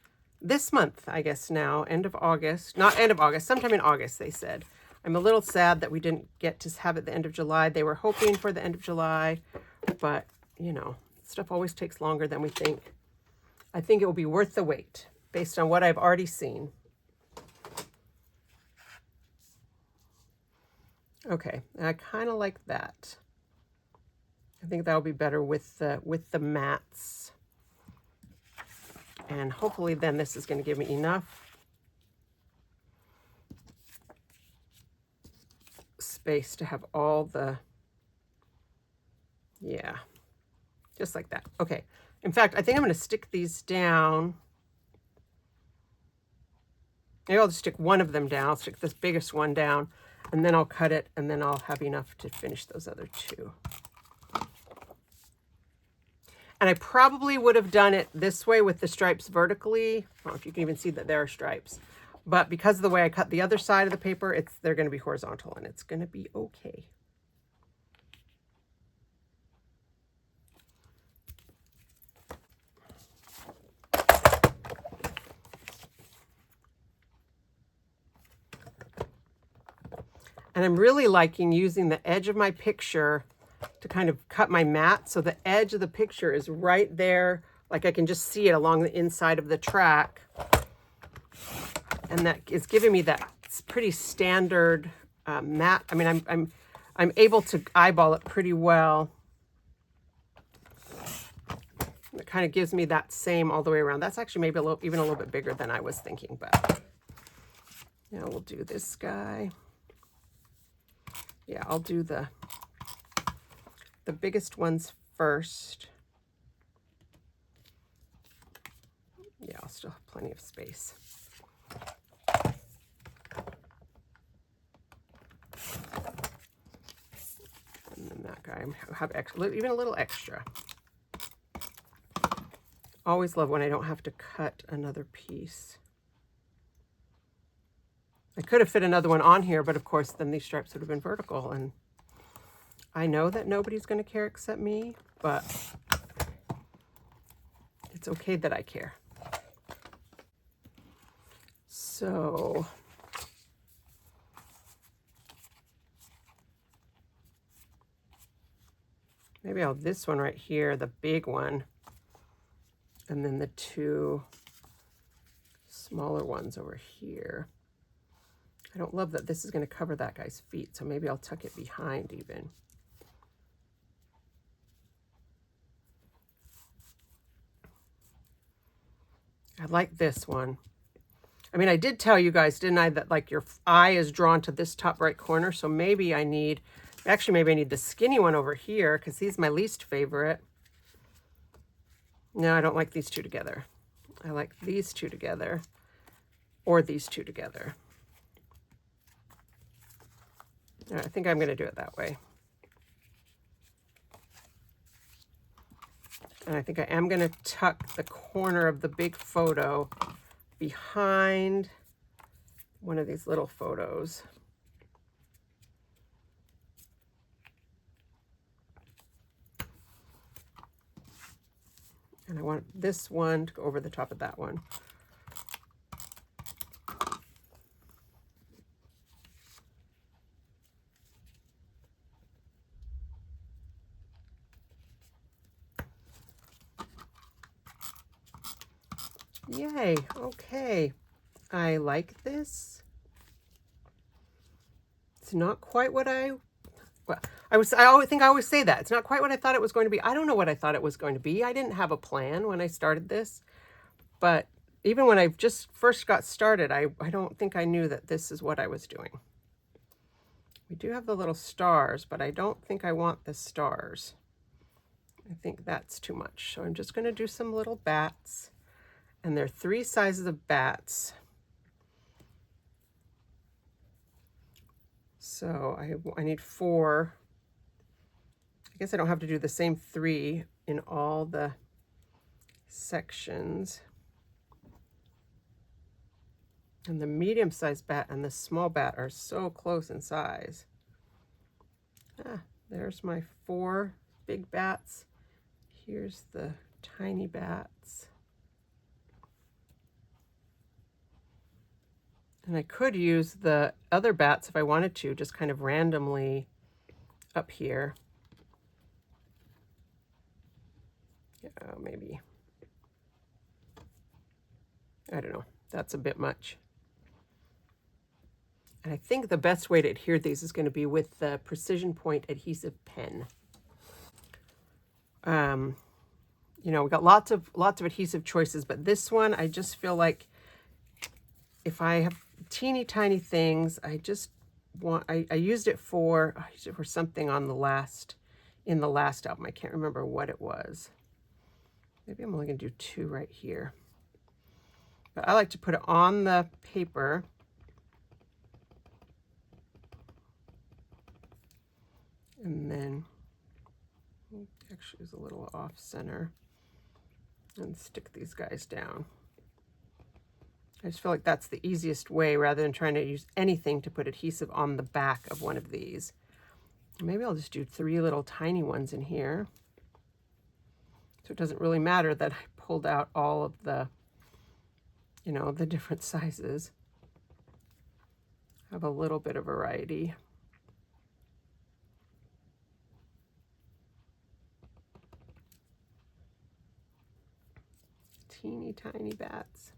this month, I guess now, end of August, not end of August, sometime in August, they said. I'm a little sad that we didn't get to have it the end of July. They were hoping for the end of July, but, you know, stuff always takes longer than we think. I think it will be worth the wait based on what I've already seen. Okay, I kind of like that. I think that'll be better with the mats. And hopefully then this is going to give me enough space to have all the, yeah, just like that. Okay. In fact, I think I'm going to stick these down. Maybe I'll just stick one of them down. I'll stick this biggest one down, and then I'll cut it, and then I'll have enough to finish those other 2. And I probably would have done it this way with the stripes vertically. I don't know if you can even see that there are stripes. But because of the way I cut the other side of the paper, they're going to be horizontal, and it's going to be okay. And I'm really liking using the edge of my picture to kind of cut my mat. So the edge of the picture is right there. Like I can just see it along the inside of the track. And that is giving me that pretty standard mat. I mean, I'm able to eyeball it pretty well. It kind of gives me that same all the way around. That's actually maybe even a little bit bigger than I was thinking, but now we'll do this guy. Yeah, I'll do the biggest ones first. Yeah, I'll still have plenty of space. that guy. I have extra, even a little extra. Always love when I don't have to cut another piece. I could have fit another one on here, but of course then these stripes would have been vertical, and I know that nobody's going to care except me, but it's okay that I care. So maybe I'll this one right here, the big one, and then the two smaller ones over here. I don't love that this is going to cover that guy's feet, so maybe I'll tuck it behind even. I like this one. I mean, I did tell you guys, didn't I, that like your eye is drawn to this top right corner, so maybe I need, actually maybe I need the skinny one over here, because he's my least favorite. No, I don't like these two together. I like these two together, or these two together. I think I'm going to do it that way. And I think I am going to tuck the corner of the big photo behind one of these little photos. And I want this one to go over the top of that one. Yay, okay. I like this. It's not quite what I always say that. It's not quite what I thought it was going to be. I don't know what I thought it was going to be. I didn't have a plan when I started this. But even when I just first got started, I don't think I knew that this is what I was doing. We do have the little stars, but I don't think I want the stars. I think that's too much. So I'm just going to do some little bats. And there are 3 sizes of bats. So I need 4. I guess I don't have to do the same 3 in all the sections. And the medium-sized bat and the small bat are so close in size. There's my 4 big bats. Here's the tiny bats. And I could use the other bats if I wanted to, just kind of randomly up here. Yeah, maybe. I don't know. That's a bit much. And I think the best way to adhere these is going to be with the Precision Point adhesive pen. You know, we got lots of adhesive choices, but this one, I just feel like if I have teeny tiny things, I just want, I used it for something on in the last album. I can't remember what it was. Maybe I'm only going to do 2 right here. But I like to put it on the paper. And then, actually is a little off center, and stick these guys down. I just feel like that's the easiest way rather than trying to use anything to put adhesive on the back of one of these. Maybe I'll just do 3 little tiny ones in here. So it doesn't really matter that I pulled out all of the, you know, the different sizes. Have a little bit of variety. Teeny tiny bats.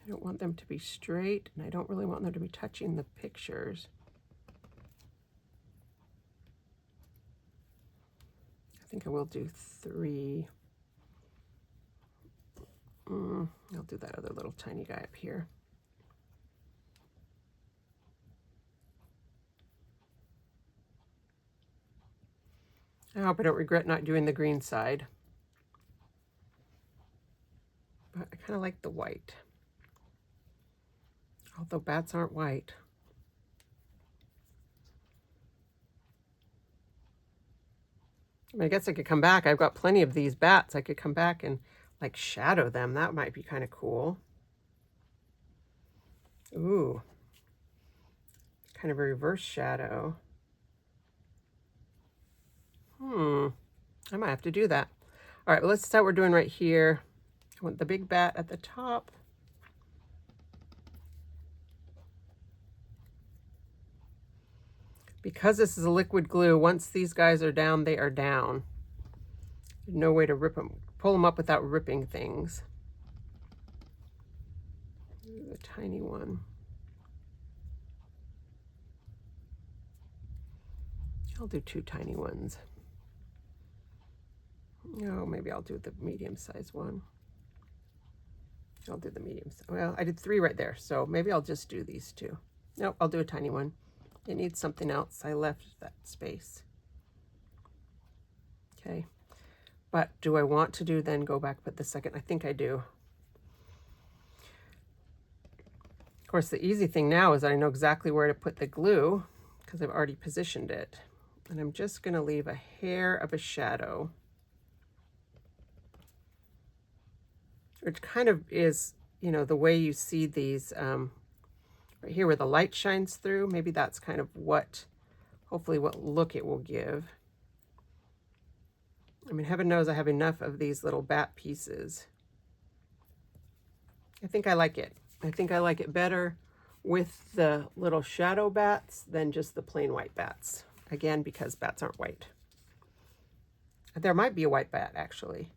I don't want them to be straight, and I don't really want them to be touching the pictures. I think I will do 3. I'll do that other little tiny guy up here. I hope I don't regret not doing the green side. But I kind of like the white. Although bats aren't white. I mean, I guess I could come back. I've got plenty of these bats. I could come back and like shadow them. That might be kind of cool. Ooh. Kind of a reverse shadow. I might have to do that. All right, well, let's start what we're doing right here. I want the big bat at the top. Because this is a liquid glue, once these guys are down, they are down. There's no way to rip them, pull them up without ripping things. The tiny one. I'll do 2 tiny ones. Oh, maybe I'll do the medium-sized one. I'll do the medium. Well, I did 3 right there, so maybe I'll just do these 2. Nope, I'll do a tiny one. It needs something else. I left that space. Okay. But do I want to do then go back put the second? I think I do. Of course, the easy thing now is I know exactly where to put the glue because I've already positioned it. And I'm just going to leave a hair of a shadow. Which kind of is, you know, the way you see these right here where the light shines through. Maybe that's kind of what, hopefully what look it will give. I mean, heaven knows I have enough of these little bat pieces. I think I like it. I think I like it better with the little shadow bats than just the plain white bats. Again, because bats aren't white. There might be a white bat, actually.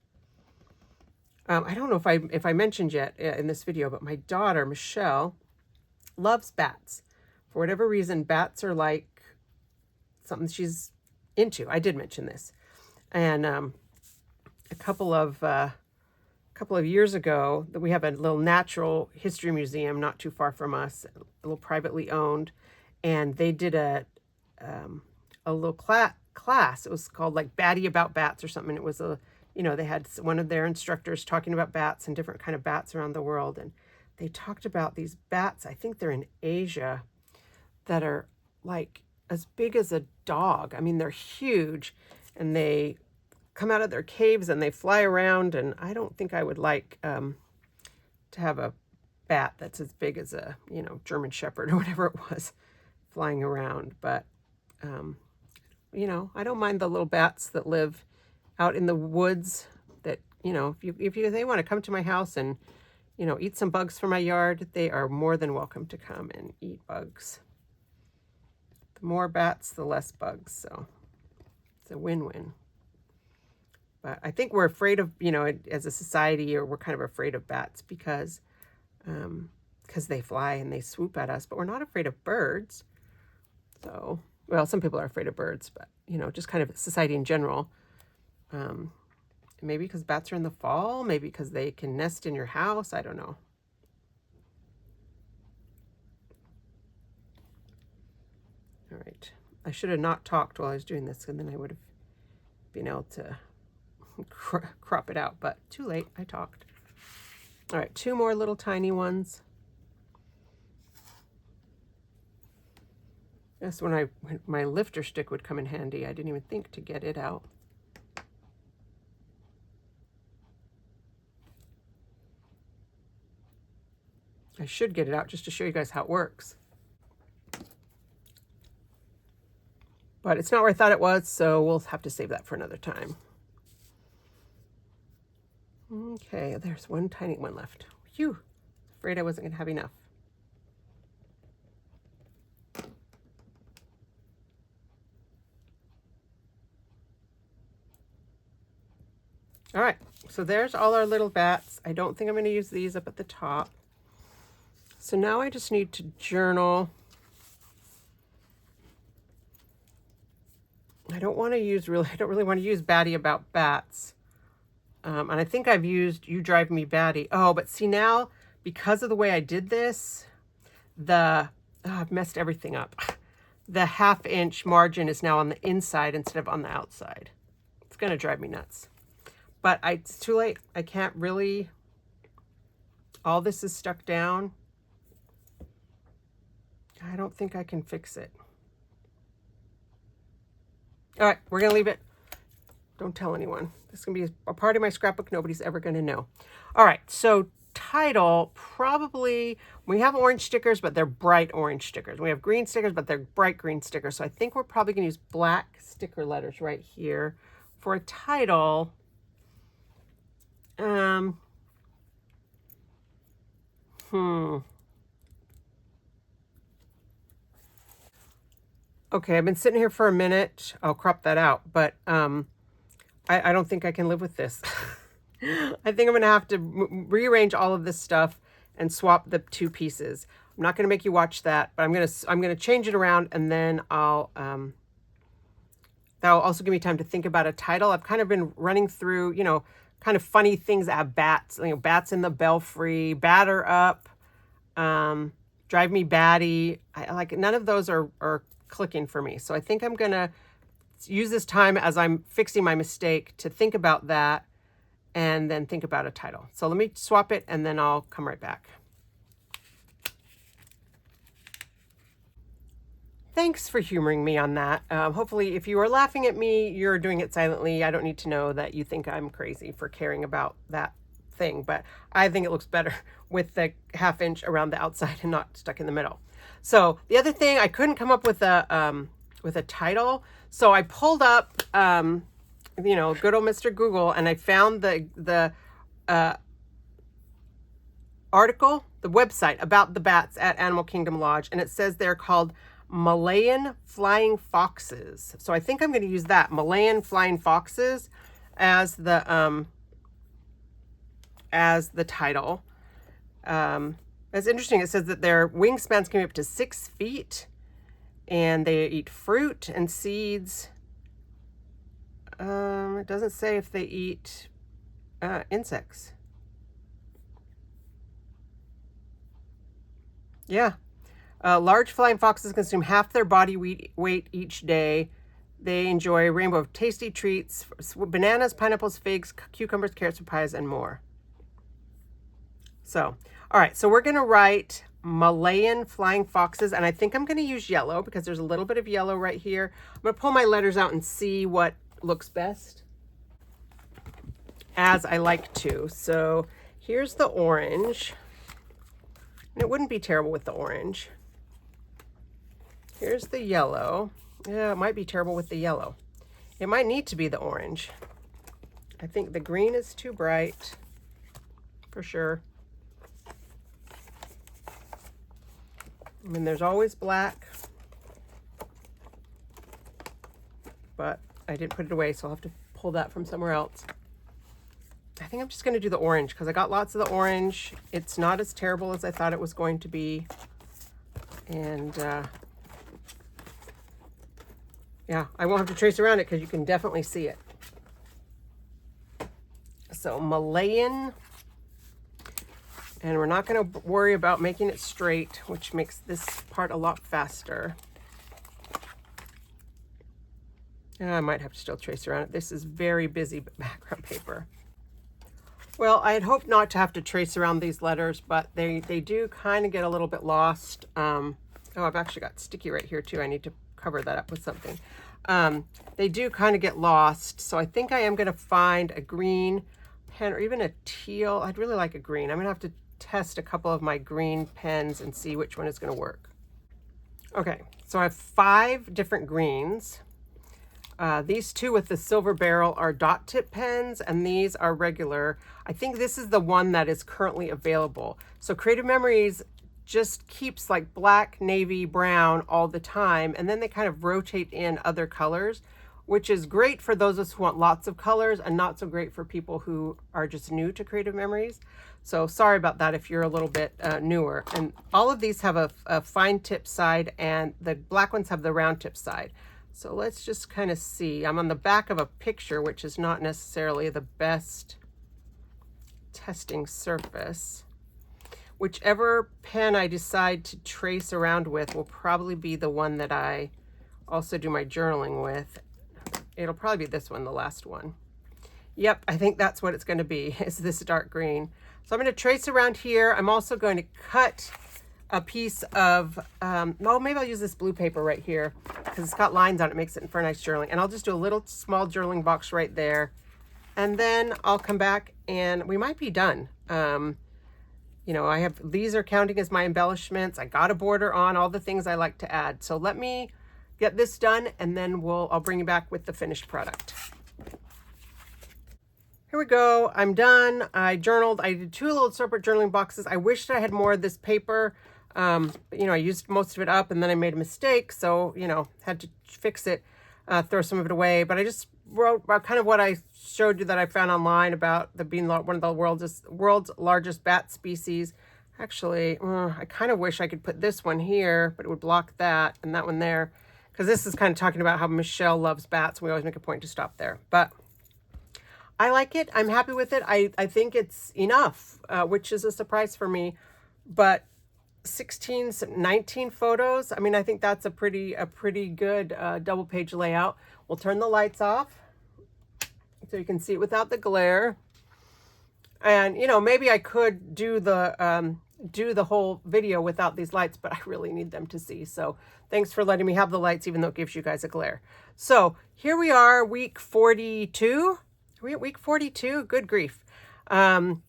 I don't know if I mentioned yet in this video, but my daughter, Michelle, loves bats. For whatever reason, bats are like something she's into. I did mention this. And a couple of years ago, we have a little natural history museum not too far from us, a little privately owned, and they did a little class. It was called like Batty About Bats or something. It was they had one of their instructors talking about bats and different kind of bats around the world. And they talked about these bats, I think they're in Asia, that are like as big as a dog. I mean, they're huge and they come out of their caves and they fly around. And I don't think I would like to have a bat that's as big as a, German Shepherd or whatever it was flying around. But, I don't mind the little bats that live out in the woods that, if they want to come to my house and, eat some bugs from my yard, they are more than welcome to come and eat bugs. The more bats, the less bugs. So it's a win-win. But I think we're afraid of, as a society, or we're kind of afraid of bats because they fly and they swoop at us, but we're not afraid of birds. So, well, some people are afraid of birds, but, just kind of society in general. Maybe because bats are in the fall, maybe because they can nest in your house. I don't know. All right. I should have not talked while I was doing this, and then I would have been able to crop it out, but too late. I talked. All right. 2 more little tiny ones. That's when my lifter stick would come in handy. I didn't even think to get it out. I should get it out just to show you guys how it works. But it's not where I thought it was, so we'll have to save that for another time. Okay, there's 1 tiny one left. Phew, afraid I wasn't going to have enough. All right, so there's all our little bats. I don't think I'm going to use these up at the top. So now I just need to journal. I don't really want to use Batty About Bats. And I think I've used You Drive Me Batty. Oh, but see now, because of the way I did this, I've messed everything up. The 1/2 inch margin is now on the inside instead of on the outside. It's going to drive me nuts. But it's too late. I can't really, all this is stuck down. I don't think I can fix it. All right, we're going to leave it. Don't tell anyone. This is going to be a part of my scrapbook nobody's ever going to know. All right, so title, probably, we have orange stickers, but they're bright orange stickers. We have green stickers, but they're bright green stickers. So I think we're probably going to use black sticker letters right here for a title. Okay, I've been sitting here for a minute. I'll crop that out, but I don't think I can live with this. I think I'm going to have to rearrange all of this stuff and swap the two pieces. I'm not going to make you watch that, but I'm going to change it around, and then that'll also give me time to think about a title. I've kind of been running through, you know, kind of funny things that have bats, you know, Bats in the Belfry, Batter Up, Drive Me Batty. I like, none of those are clicking for me. So I think I'm going to use this time as I'm fixing my mistake to think about that and then think about a title. So let me swap it and then I'll come right back. Thanks for humoring me on that. Hopefully if you are laughing at me, you're doing it silently. I don't need to know that you think I'm crazy for caring about that thing, but I think it looks better with the 1/2 inch around the outside and not stuck in the middle. So the other thing, I couldn't come up with a title. So I pulled up, you know, good old Mr. Google, and I found the article, the website about the bats at Animal Kingdom Lodge, and it says they're called Malayan flying foxes. So I think I'm going to use that, Malayan flying foxes, as the title. That's interesting. It says that their wingspans can be up to 6 feet, and they eat fruit and seeds. It doesn't say if they eat insects. Yeah. Large flying foxes consume half their body weight each day. They enjoy a rainbow of tasty treats, bananas, pineapples, figs, cucumbers, carrots, papayas, and more. So, all right, so we're going to write Malayan flying foxes, and I think I'm going to use yellow because there's a little bit of yellow right here. I'm going to pull my letters out and see what looks best as I like to. So here's the orange, and it wouldn't be terrible with the orange. Here's the yellow. Yeah, it might be terrible with the yellow. It might need to be the orange. I think the green is too bright, for sure. I mean, there's always black, but I didn't put it away, so I'll have to pull that from somewhere else. I think I'm just going to do the orange because I got lots of the orange. It's not as terrible as I thought it was going to be. And yeah, I won't have to trace around it because you can definitely see it. So Malayan, and we're not going to worry about making it straight, which makes this part a lot faster. And I might have to still trace around it. This is very busy background paper. Well, I had hoped not to have to trace around these letters, but they do kind of get a little bit lost. Oh, I've actually got sticky right here too. I need to cover that up with something. They do kind of get lost. So I think I am going to find a green pen or even a teal. I'd really like a green. I'm going to have to test a couple of my green pens and see which one is going to work. Okay, so I have 5 different greens. These 2 with the silver barrel are dot tip pens, and these are regular. I think this is the one that is currently available. So Creative Memories just keeps like black, navy, brown all the time, and then they kind of rotate in other colors, which is great for those of us who want lots of colors and not so great for people who are just new to Creative Memories. So sorry about that if you're a little bit newer. And all of these have a fine tip side, and the black ones have the round tip side. So let's just kind of see. I'm on the back of a picture, which is not necessarily the best testing surface. Whichever pen I decide to trace around with will probably be the one that I also do my journaling with. It'll probably be this one, the last one. Yep, I think that's what it's going to be, is this dark green. So I'm going to trace around here. I'm also going to cut a piece of, oh, maybe I'll use this blue paper right here because it's got lines on it, makes it for a nice journaling. And I'll just do a little small journaling box right there. And then I'll come back and we might be done. You know, these are counting as my embellishments. I got a border on, all the things I like to add. So let me get this done and then I'll bring you back with the finished product. Here we go. I'm done. I journaled. I did 2 little separate journaling boxes. I wished I had more of this paper. You know, I used most of it up and then I made a mistake. So, you know, had to fix it, throw some of it away. But I just wrote about kind of what I showed you that I found online about being one of the world's largest bat species. Actually, I kind of wish I could put this one here, but it would block that and that one there. Because this is kind of talking about how Michelle loves bats. We always make a point to stop there. But I like it. I'm happy with it. I think it's enough, which is a surprise for me. But 19 photos. I mean, I think that's a pretty good double page layout. We'll turn the lights off so you can see it without the glare. And, you know, maybe I could do the whole video without these lights, but I really need them to see. So thanks for letting me have the lights, even though it gives you guys a glare. So here we are, week 42. Are we at week 42? Good grief. And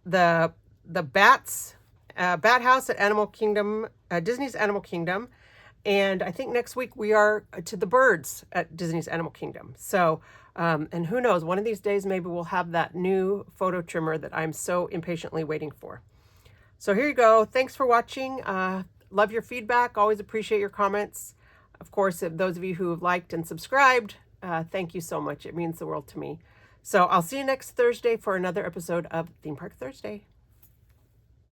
the bats, bat house at Animal Kingdom, Disney's Animal Kingdom. And I think next week we are to the birds at Disney's Animal Kingdom. So, and who knows, one of these days maybe we'll have that new photo trimmer that I'm so impatiently waiting for. So here you go. Thanks for watching. Love your feedback. Always appreciate your comments. Of course, if those of you who have liked and subscribed, thank you so much. It means the world to me. So I'll see you next Thursday for another episode of Theme Park Thursday.